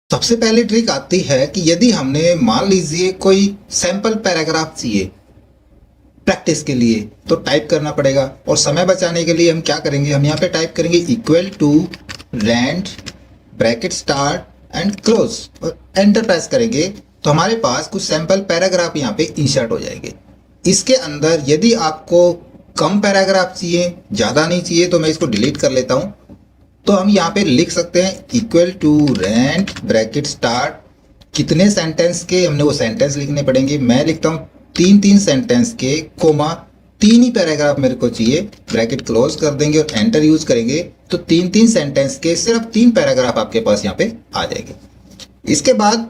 सबसे पहले ट्रिक आती है कि यदि हमने मान लीजिए कोई सैंपल पैराग्राफ चाहिए प्रैक्टिस के लिए तो टाइप करना पड़ेगा। और समय बचाने के लिए हम क्या करेंगे, हम यहाँ पे टाइप करेंगे equal to rand bracket start and close और एंटर प्रेस करेंगे तो हमारे पास कुछ सैंपल पैराग्राफ यहाँ पे इंसर्ट हो जाएंगे। इसके अंदर यदि आपको कम पैराग्राफ चाहिए, ज़्यादा नहीं चाहिए, तो मैं इसको डिलीट कर लेता हूँ। तो हम यहाँ पे लिख सकते हैं equal to rand bracket start, कितने सेंटेंस के हमने वो सेंटेंस लिखने पड़ेंगे। मैं लिखता हूँ 3 सेंटेंस के कोमा 3 ही पैराग्राफ मेरे को चाहिए, ब्रैकेट क्लोज कर देंगे और एंटर यूज करेंगे तो 3 सेंटेंस के सिर्फ 3 पैराग्राफ आपके पास यहाँ पे आ जाएंगे। इसके बाद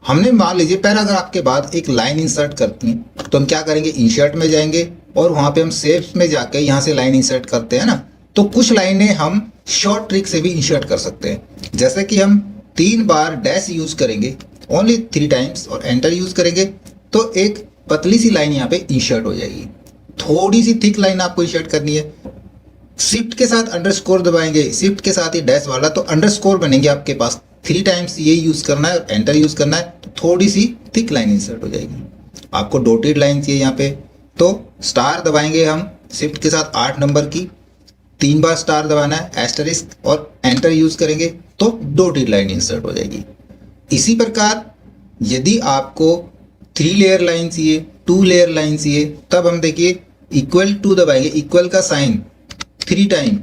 हमने मान लीजिए पैराग्राफ के बाद एक लाइन इंसर्ट करती है तो हम क्या करेंगे, इंसर्ट में जाएंगे और वहां पे हम सेव्स में जाके यहाँ से लाइन इंसर्ट करते हैं ना, तो कुछ लाइनें हम शॉर्ट ट्रिक से भी इंसर्ट कर सकते हैं। जैसे कि हम 3 बार डैश यूज करेंगे ओनली 3 टाइम्स और एंटर यूज करेंगे तो एक पतली सी लाइन यहाँ पे इंसर्ट हो जाएगी। थोड़ी सी थिक लाइन आपको इंसर्ट करनी है, शिफ्ट के साथ अंडरस्कोर दबाएंगे, शिफ्ट के साथ ही डैश वाला, तो अंडरस्कोर बनेंगे आपके पास। 3 टाइम्स ये यूज करना है और एंटर यूज करना है तो थोड़ी सी थिक लाइन इंसर्ट हो जाएगी। आपको डॉटेड लाइन चाहिए यहाँ पे तो स्टार दबाएंगे हम, शिफ्ट के साथ 8 नंबर की, 3 बार स्टार दबाना है, एस्टरिस्क और एंटर यूज करेंगे तो डॉटेड लाइन इंसर्ट हो जाएगी। इसी प्रकार यदि आपको 3 लेयर लाइन चाहिए, 2 लेयर लाइन चाहिए, तब हम देखिए इक्वल टू दबाएंगे, इक्वल का साइन 3 टाइम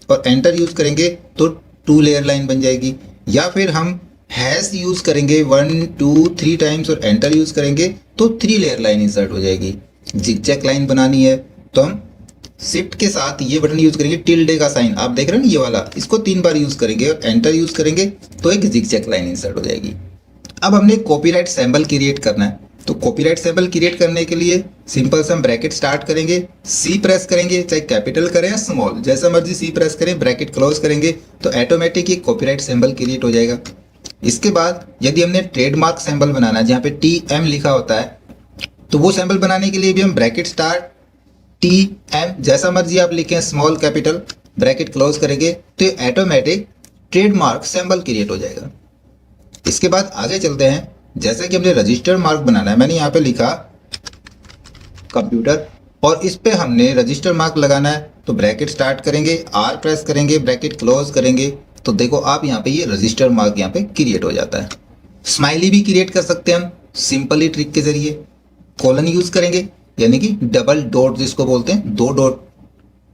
और एंटर यूज करेंगे तो 2 लेयर लाइन बन जाएगी। या फिर हम हैश यूज करेंगे 1 2 3 टाइम्स और एंटर यूज करेंगे तो 3 लेयर लाइन इंसर्ट हो जाएगी। जिगजैग लाइन बनानी है तो हम शिफ्ट के साथ ये बटन यूज करेंगे, टिल्डे का साइन आप देख रहे हैं ना ये वाला, इसको 3 बार यूज करेंगे और एंटर यूज करेंगे तो एक जिगजैग लाइन इंसर्ट हो जाएगी। अब हमने कॉपीराइट सिंबल क्रिएट करना है तो कॉपीराइट सिंबल क्रिएट करने के लिए सिंपल से हम ब्रैकेट स्टार्ट करेंगे, सी प्रेस करेंगे, चाहे कैपिटल करें या स्मॉल जैसा मर्जी सी प्रेस करें, ब्रैकेट क्लोज करेंगे तो ऑटोमेटिक ये कॉपीराइट सिंबल क्रिएट हो जाएगा। इसके बाद यदि हमने ट्रेडमार्क सिंबल बनाना है जहाँ पे TM लिखा होता है तो वो सिंबल बनाने के लिए भी हम ब्रैकेट स्टार्ट TM जैसा मर्जी आप लिखें, स्मॉल कैपिटल, ब्रैकेट क्लोज करेंगे तो ये ऑटोमेटिक ट्रेडमार्क सिंबल क्रिएट हो जाएगा। इसके बाद आगे चलते हैं, जैसे कि हमने रजिस्टर मार्क बनाना है, मैंने यहाँ पे लिखा कंप्यूटर और इस पे हमने रजिस्टर मार्क लगाना है तो ब्रैकेट स्टार्ट करेंगे, R प्रेस करेंगे, ब्रैकेट क्लोज करेंगे तो देखो आप यहाँ पे ये रजिस्टर मार्क यहाँ पे क्रिएट हो जाता है। स्माइली भी क्रिएट कर सकते हैं हम सिंपली ट्रिक के जरिए, कॉलन यूज करेंगे यानी कि डबल डॉट जिसको बोलते हैं, 2 डॉट,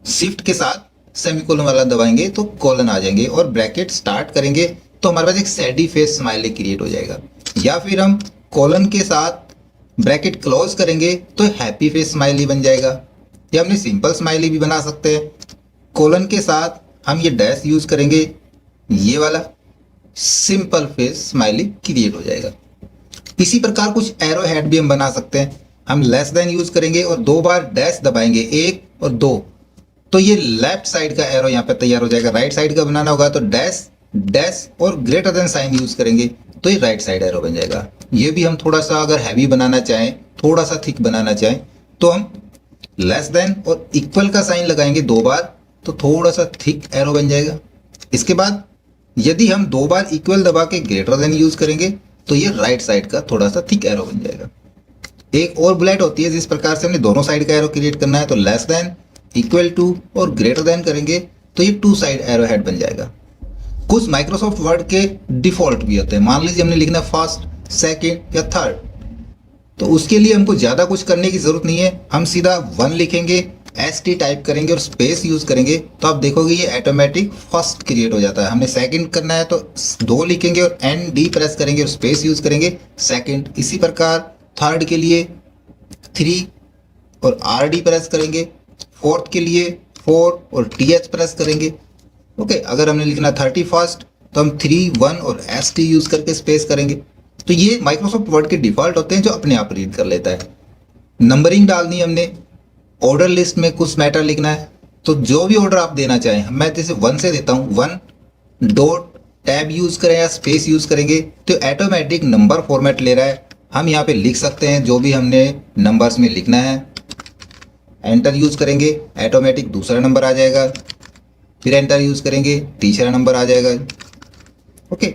शिफ्ट के साथ सेमीकोलन वाला दबाएंगे तो कॉलन आ जाएंगे और ब्रैकेट स्टार्ट करेंगे तो हमारे पास एक सैडी फेस स्माइली क्रिएट हो जाएगा। या फिर हम कॉलन के साथ ब्रैकेट क्लोज करेंगे तो हैप्पी फेस स्माइली बन जाएगा। या हमने सिंपल स्माइली भी बना सकते हैं, कॉलन के साथ हम ये डैश यूज करेंगे, ये वाला सिंपल फेस स्माइली क्रिएट हो जाएगा। इसी प्रकार कुछ एरो हेड भी हम बना सकते हैं, हम लेस देन यूज करेंगे और 2 बार डैश दबाएंगे, 1 और 2, तो ये लेफ्ट साइड का एरो यहाँ पे तैयार हो जाएगा। राइट साइड का बनाना होगा तो डैश डैश और ग्रेटर देन साइन यूज करेंगे तो ये राइट साइड एरो बन जाएगा। ये भी हम थोड़ा सा अगर हैवी बनाना चाहें, थोड़ा सा थिक बनाना चाहें तो हम लेस देन और इक्वल का साइन लगाएंगे 2 बार तो थोड़ा सा थिक एरो बन जाएगा। इसके बाद यदि हम 2 बार इक्वल दबा के ग्रेटर देन यूज करेंगे तो ये राइट साइड का थोड़ा सा थिक एरो बन जाएगा। एक और बुलेट होती है जिस प्रकार से हमने दोनों साइड का एरो क्रिएट करना है तो लेस देन, इक्वल टू और ग्रेटर देन करेंगे तो ये 2 साइड एरो हेड बन जाएगा। कुछ माइक्रोसॉफ्ट वर्ड के डिफॉल्ट भी होते हैं, मान लीजिए हमने लिखना फर्स्ट, सेकंड या थर्ड, तो उसके लिए हमको ज़्यादा कुछ करने की ज़रूरत नहीं है, हम सीधा 1 लिखेंगे, ST टाइप करेंगे और स्पेस यूज़ करेंगे तो आप देखोगे ये ऑटोमेटिक फर्स्ट क्रिएट हो जाता है। हमने सेकंड करना है तो 2 लिखेंगे और ND प्रेस करेंगे और स्पेस यूज़ करेंगे सेकंड। इसी प्रकार थर्ड के लिए 3 और RD प्रेस करेंगे, फोर्थ के लिए 4 और TH प्रेस करेंगे। ओके, अगर हमने लिखना 31 तो हम 3 1 और ST यूज करके स्पेस करेंगे। तो ये माइक्रोसॉफ्ट वर्ड के डिफॉल्ट होते हैं जो अपने आप रीड कर लेता है। नंबरिंग डालनी है हमने, ऑर्डर लिस्ट में कुछ मैटर लिखना है तो जो भी ऑर्डर आप देना चाहें, मैं जैसे 1 से देता हूँ, 1 डॉट टैब यूज करें या स्पेस यूज करेंगे तो ऑटोमेटिक नंबर फॉर्मेट ले रहा है। हम यहाँ पे लिख सकते हैं जो भी हमने नंबर्स में लिखना है, एंटर यूज करेंगे ऑटोमेटिक दूसरा नंबर आ जाएगा, फिर एंटर यूज करेंगे तीसरा नंबर आ जाएगा। ओके,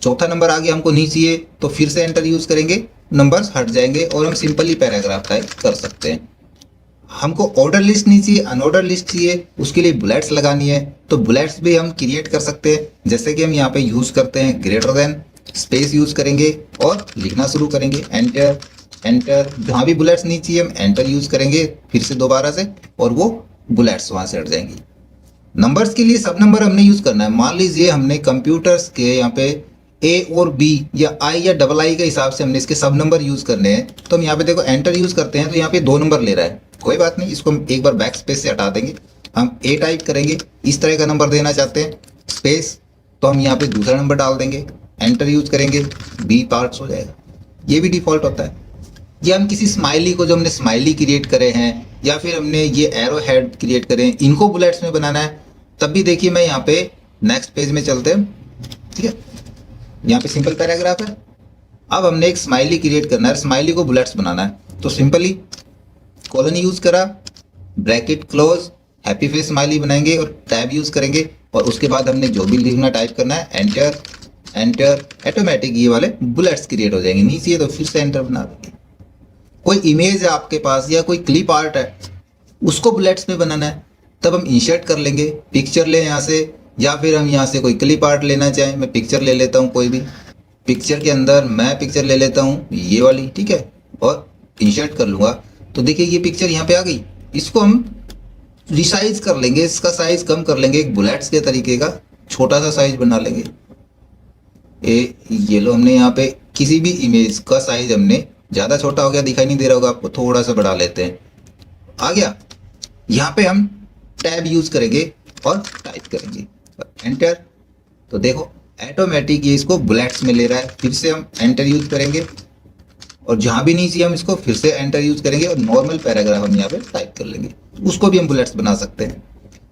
चौथा नंबर आगे हमको नहीं चाहिए तो फिर से एंटर यूज करेंगे, नंबर्स हट जाएंगे और हम सिंपली पैराग्राफ टाइप कर सकते हैं। हमको ऑर्डर लिस्ट नहीं चाहिए, अनऑर्डर लिस्ट चाहिए, उसके लिए बुलेट्स लगानी है तो बुलेट्स भी हम क्रिएट कर सकते हैं। जैसे कि हम यहाँ पे यूज करते हैं ग्रेटर देन, स्पेस यूज करेंगे और लिखना शुरू करेंगे, एंटर एंटर। जहाँ भी बुलेट्स नहीं चाहिए हम एंटर यूज करेंगे फिर से दोबारा से और वो बुलेट्स वहाँ से हट जाएंगी। नंबर्स के लिए सब नंबर हमने यूज करना है। मान लीजिए हमने कंप्यूटर्स के यहाँ पे ए और बी या आई या डबल आई के हिसाब से हमने इसके सब नंबर यूज करने हैं तो हम यहाँ पे देखो एंटर यूज करते हैं तो यहाँ पे 2 नंबर ले रहा है, कोई बात नहीं, इसको हम एक बार बैक स्पेस से हटा देंगे। हम ए टाइप करेंगे, इस तरह का नंबर देना चाहते हैं, स्पेस तो हम यहाँ पे दूसरा नंबर डाल देंगे, एंटर यूज करेंगे, बी पार्ट्स हो जाएगा। ये भी डिफॉल्ट होता है। या हम किसी स्माइली को, जो हमने स्माइली क्रिएट करे हैं या फिर हमने ये एरो हेड क्रिएट करे हैं, इनको बुलेट्स में बनाना है तब भी देखिए मैं यहाँ पे नेक्स्ट पेज में चलते हैं, ठीक है। यहाँ पे सिंपल पैराग्राफ है। अब हमने एक स्माइली क्रिएट करना है, स्माइली को बुलेट्स बनाना है तो सिंपली कॉलन यूज करा, bracket close, happy face smiley बनाएंगे और टैब यूज करेंगे और उसके बाद हमने जो भी लिखना टाइप करना है एंटर एंटर, ऑटोमेटिक ये वाले बुलेट्स क्रिएट हो जाएंगे। नहीं चाहिए तो फिर से एंटर बना देंगे। कोई इमेज है आपके पास या कोई क्लिप आर्ट है उसको बुलेट्स में बनाना है तब हम इंसर्ट कर लेंगे, पिक्चर ले यहाँ से या फिर हम यहाँ से कोई क्लिप आर्ट लेना चाहें, मैं पिक्चर ले लेता हूँ कोई भी, पिक्चर के अंदर मैं पिक्चर ले लेता हूँ ये वाली, ठीक है, और इंसर्ट कर लूँगा तो देखिए ये पिक्चर यहाँ पे आ गई। इसको हम रिसाइज कर लेंगे, इसका साइज कम कर लेंगे, एक बुलेट्स के तरीके का छोटा सा साइज बना लेंगे। ये लो हमने यहाँ पे किसी भी इमेज का साइज हमने ज़्यादा छोटा हो गया, दिखाई नहीं दे रहा होगा आपको, थोड़ा सा बढ़ा लेते हैं, आ गया। यहाँ पे हम टैब यूज करेंगे और टाइप करेंगे एंटर तो देखो ऑटोमेटिक ये इसको बुलेट्स में ले रहा है। फिर से हम एंटर यूज करेंगे और जहाँ भी नहीं चाहिए हम इसको फिर से एंटर यूज करेंगे और नॉर्मल पैराग्राफ हम यहाँ पे टाइप कर लेंगे, उसको भी हम बुलेट्स बना सकते हैं।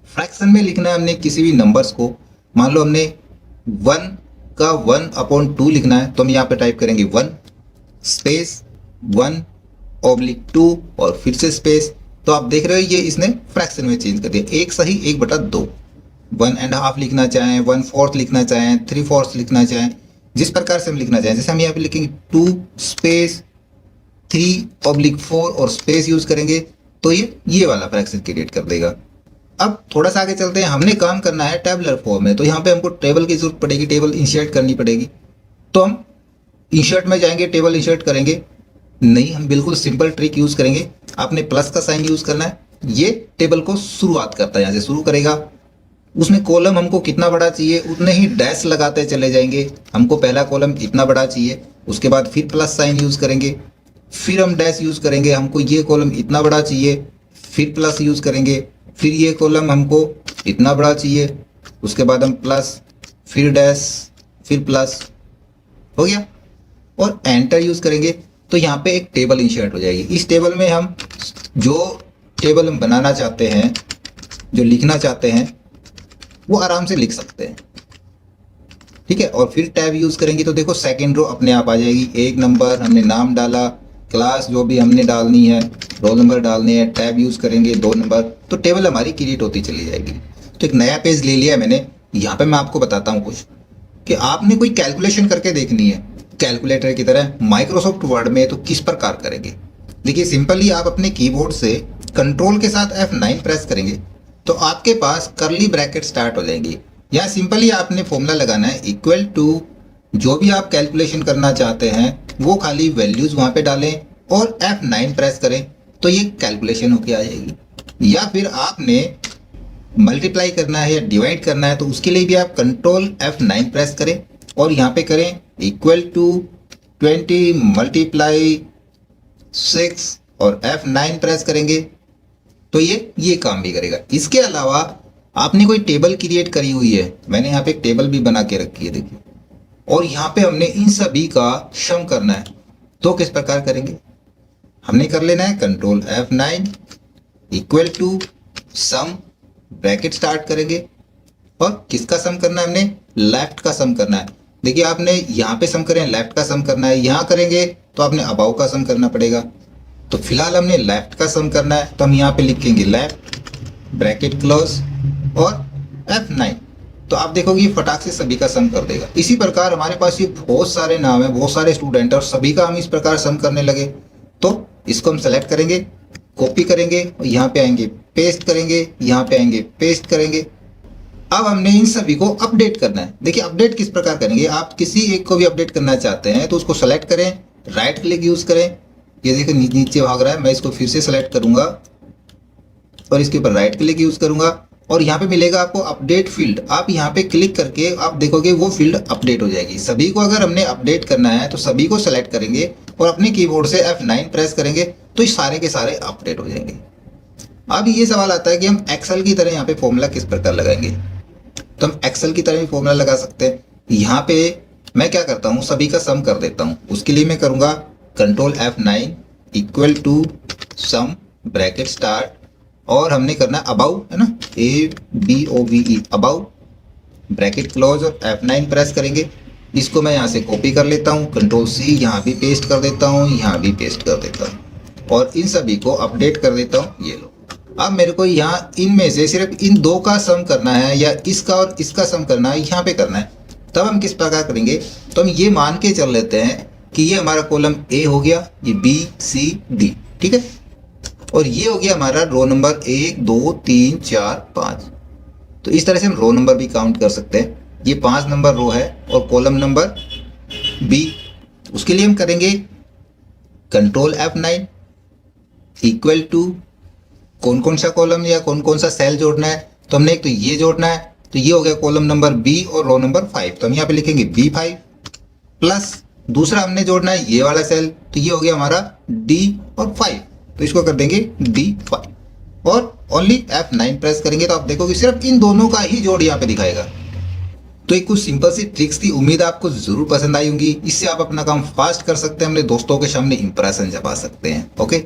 फ्रैक्शन में लिखना है हमने किसी भी नंबर्स को, मान लो हमने 1 का 1/2 लिखना है तो हम यहाँ पे टाइप करेंगे 1 स्पेस 1/2 और फिर से स्पेस। तो आप देख रहे हो ये इसने फ्रैक्शन में चेंज कर दिया, 1 सही 1/2। 1.5 लिखना चाहें, 1/4 लिखना चाहें, 3/4 लिखना चाहें, जिस प्रकार से हम लिखना चाहें। जैसे हम यहाँ पे लिखेंगे 2 स्पेस 3/4 और स्पेस यूज करेंगे तो ये वाला फ्रैक्शन क्रिएट कर देगा। अब थोड़ा सा आगे चलते हैं, हमने काम करना है टेबुलर फॉर्म में तो यहाँ पे हमको टेबल की जरूरत पड़ेगी, टेबल इंसर्ट करनी पड़ेगी। तो हम इंसर्ट में जाएंगे, टेबल इंसर्ट करेंगे, नहीं हम बिल्कुल सिंपल ट्रिक यूज करेंगे। आपने प्लस का साइन यूज करना है, ये टेबल को शुरुआत करता है, यहाँ से शुरू करेगा। उसमें कॉलम हमको कितना बड़ा चाहिए उतने ही डैश लगाते चले जाएंगे। हमको पहला कॉलम इतना बड़ा चाहिए, उसके बाद फिर प्लस साइन यूज करेंगे, फिर हम डैश यूज करेंगे, हमको ये कॉलम इतना बड़ा चाहिए, फिर प्लस यूज करेंगे, फिर ये कॉलम हमको इतना बड़ा चाहिए, उसके बाद हम प्लस, फिर डैश, फिर प्लस, हो गया, और एंटर यूज करेंगे तो यहाँ पे एक टेबल इंसर्ट हो जाएगी। इस टेबल में हम जो टेबल हम बनाना चाहते हैं, जो लिखना चाहते हैं, वो आराम से लिख सकते हैं, ठीक है। और फिर टैब यूज करेंगे तो देखो सेकंड रो अपने आप आ जाएगी। एक नंबर हमने नाम डाला, क्लास जो भी हमने डालनी है, रोल नंबर डालने हैं, टैब यूज करेंगे 2 नंबर, तो टेबल हमारी क्रिएट होती चली जाएगी। तो एक नया पेज ले लिया मैंने। यहाँ पे मैं आपको बताता हूँ कुछ कि आपने कोई कैलकुलेशन करके देखनी है कैलकुलेटर की तरह माइक्रोसॉफ्ट वर्ड में, तो किस प्रकार करेंगे। देखिए सिंपली आप अपने कीबोर्ड से कंट्रोल के साथ F9 प्रेस करेंगे तो आपके पास कर्ली ब्रैकेट स्टार्ट हो जाएंगी। या सिंपली आपने फॉर्मूला लगाना है इक्वल टू, जो भी आप कैलकुलेशन करना चाहते हैं वो खाली वैल्यूज वहां पे डालें और F9 प्रेस करें तो ये कैलकुलेशन होके आ जाएगी। या फिर आपने मल्टीप्लाई करना है या डिवाइड करना है तो उसके लिए भी आप कंट्रोल F9 प्रेस करें और यहाँ पे करें इक्वल टू 20 मल्टीप्लाई 6 और F9 प्रेस करेंगे तो ये काम भी करेगा। इसके अलावा आपने कोई टेबल क्रिएट करी हुई है, मैंने यहाँ पे एक टेबल भी बना के रखी है देखिए, और यहाँ पे हमने इन सभी का सम करना है तो किस प्रकार करेंगे। हमने कर लेना है control F9 equal to sum, bracket start करेंगे और किसका सम करना है, हमने लेफ्ट का सम करना है। देखिए आपने यहाँ पे सम करें, लेफ्ट का सम करना है, यहाँ करेंगे तो आपने अबाव का सम करना पड़ेगा। तो फिलहाल हमने लेफ्ट का सम करना है तो हम यहाँ पे लिखेंगे लेफ्ट, ब्रैकेट क्लोज और F9। तो आप देखोगे ये फटाक से सभी का सम कर देगा। इसी प्रकार हमारे पास ये बहुत सारे नाम है, बहुत सारे स्टूडेंट है और सभी का हम इस प्रकार सम करने लगे, तो इसको हम सेलेक्ट करेंगे, कॉपी करेंगे और यहाँ पे आएंगे पेस्ट करेंगे, यहाँ पे आएंगे पेस्ट करेंगे। अब हमने इन सभी को अपडेट करना है। देखिए अपडेट किस प्रकार करेंगे, आप किसी एक को भी अपडेट करना चाहते हैं तो उसको सेलेक्ट करें, राइट क्लिक यूज करें, ये देखिए नीचे भाग रहा है, मैं इसको फिर से सेलेक्ट करूंगा और इसके ऊपर राइट क्लिक यूज करूंगा और यहाँ पे मिलेगा आपको अपडेट फील्ड। आप यहाँ पे क्लिक करके आप देखोगे वो फील्ड अपडेट हो जाएगी। सभी को अगर हमने अपडेट करना है तो सभी को सेलेक्ट करेंगे और अपने कीबोर्ड से F9 प्रेस करेंगे तो ये सारे के सारे अपडेट हो जाएंगे। अब ये सवाल आता है कि हम एक्सेल की तरह यहाँ पे फॉर्मूला किस प्रकार लगाएंगे। तो हम एक्सेल की तरह भी फॉर्मूला लगा सकते हैं। यहाँ पे मैं क्या करता हूँ, सभी का सम कर देता हूँ। उसके लिए मैं करूँगा control F9 equal to sum bracket start और हमने करना है अबाउ, है ना, ABOVE अबाउ ब्रैकेट क्लोज और F9 प्रेस करेंगे। इसको मैं यहाँ से कॉपी कर लेता हूँ, कंट्रोल C यहाँ भी पेस्ट कर देता हूँ, यहाँ भी पेस्ट कर देता हूँ और इन सभी को अपडेट कर देता हूँ। ये लो, अब मेरे को यहाँ इनमें से सिर्फ इन दो का सम करना है या इसका और इसका सम करना है, यहाँ पे करना है। तब हम किस प्रकार करेंगे, तो हम ये मान के चल लेते हैं कि ये हमारा कॉलम A हो गया, ये B C D, ठीक है, और ये हो गया हमारा रो नंबर 1 2 3 4 5। तो इस तरह से हम रो नंबर भी काउंट कर सकते हैं। ये 5 नंबर रो है और कॉलम नंबर B। उसके लिए हम करेंगे कंट्रोल F9 इक्वल टू कौन कौन सा कॉलम या कौन कौन सा सेल जोड़ना है। तो हमने एक तो ये जोड़ना है, तो ये हो गया कॉलम नंबर B और रो नंबर 5, तो हम यहाँ पे लिखेंगे B5 प्लस दूसरा हमने जोड़ना है ये वाला सेल, तो ये हो गया हमारा D और 5, तो इसको कर देंगे D5 और ओनली F9 प्रेस करेंगे तो आप देखोगे सिर्फ इन दोनों का ही जोड़ यहाँ पे दिखाएगा। तो एक कुछ सिंपल सी ट्रिक्स थी, उम्मीद आपको जरूर पसंद आई होंगी। इससे आप अपना काम फास्ट कर सकते हैं, अपने दोस्तों के सामने इंप्रेशन जमा सकते हैं। ओके।